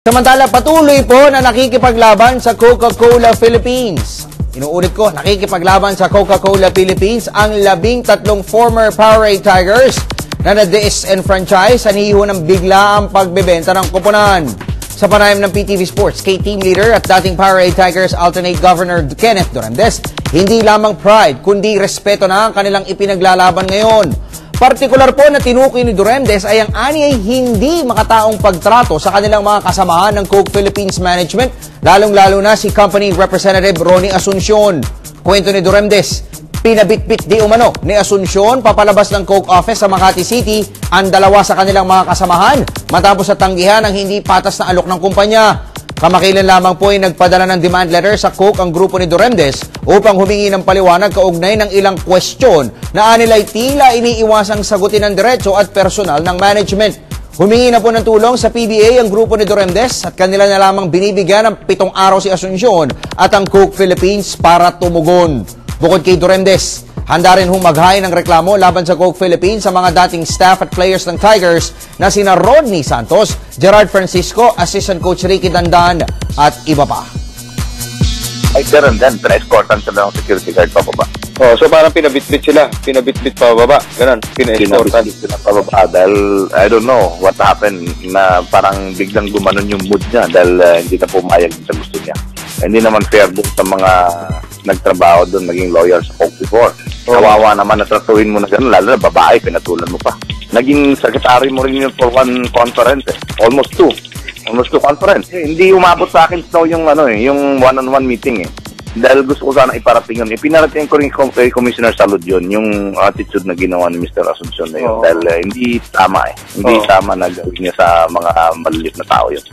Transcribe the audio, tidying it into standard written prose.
Samantala, patuloy po na nakikipaglaban sa Coca-Cola Philippines. Inuulit ko, nakikipaglaban sa Coca-Cola Philippines ang 13 former Powerade Tigers na na-disenfranchise sa niho ng bigla ang pagbebenta ng kuponan. Sa panayam ng PTV Sports, kay team leader at dating Powerade Tigers alternate Governor Kenneth Duremdes, hindi lamang pride kundi respeto na ang kanilang ipinaglalaban ngayon. Partikular po na tinukoy ni Duremdes ay ang ani ay hindi makataong pagtrato sa kanilang mga kasamahan ng Coke Philippines Management, lalong-lalo na si Company Representative Ronnie Asuncion. Kwento ni Duremdes, pinabitbit di umano ni Asuncion papalabas ng Coke office sa Makati City ang dalawa sa kanilang mga kasamahan matapos sa tanggihan ng hindi patas na alok ng kumpanya. Kamakailan lamang po ay nagpadala ng demand letter sa Coke ang grupo ni Duremdes upang humingi ng paliwanag kaugnay ng ilang kwestiyon na anila'y tila iniiwasang sagutin ng diretso at personal ng management. Humingi na po ng tulong sa PBA ang grupo ni Duremdes at kanila na lamang binibigyan ng 7 araw si Asuncion at ang Coke Philippines para tumugon. Bukod kay Duremdes, handa rin humaghay ng reklamo laban sa Coke Philippines sa mga dating staff at players ng Tigers na sina Rodney Santos, Gerard Francisco, Assistant Coach Ricky Dandan at iba pa. Ay, ganun din. Pina-escortan sila ng security guard pababa. Oh, so parang pinabitbit sila. Pinabitbit pababa. Ganun. Pina-escortan. Pinabitbit sila pababa dahil I don't know what happened na parang biglang gumanon yung mood niya dahil hindi na pumayag sa gusto niya. Hindi naman fair dun sa mga nagtrabaho doon, naging lawyer sa Coke before. Kawawa naman na tratuhin mo na gano'n, lalo na babae, pinatulan mo pa. Naging secretary mo rin yun for one conference Almost two conference. Hindi umabot sa akin yung yung one-on-one meeting Dahil gusto ko sana iparating yun. Ipinarating ko rin kay Commissioner Salud yun, yung attitude na ginawa ni Mr. Asuncion na yun. Dahil hindi tama Hindi tama na gawin niya sa mga maliliit na tao yun.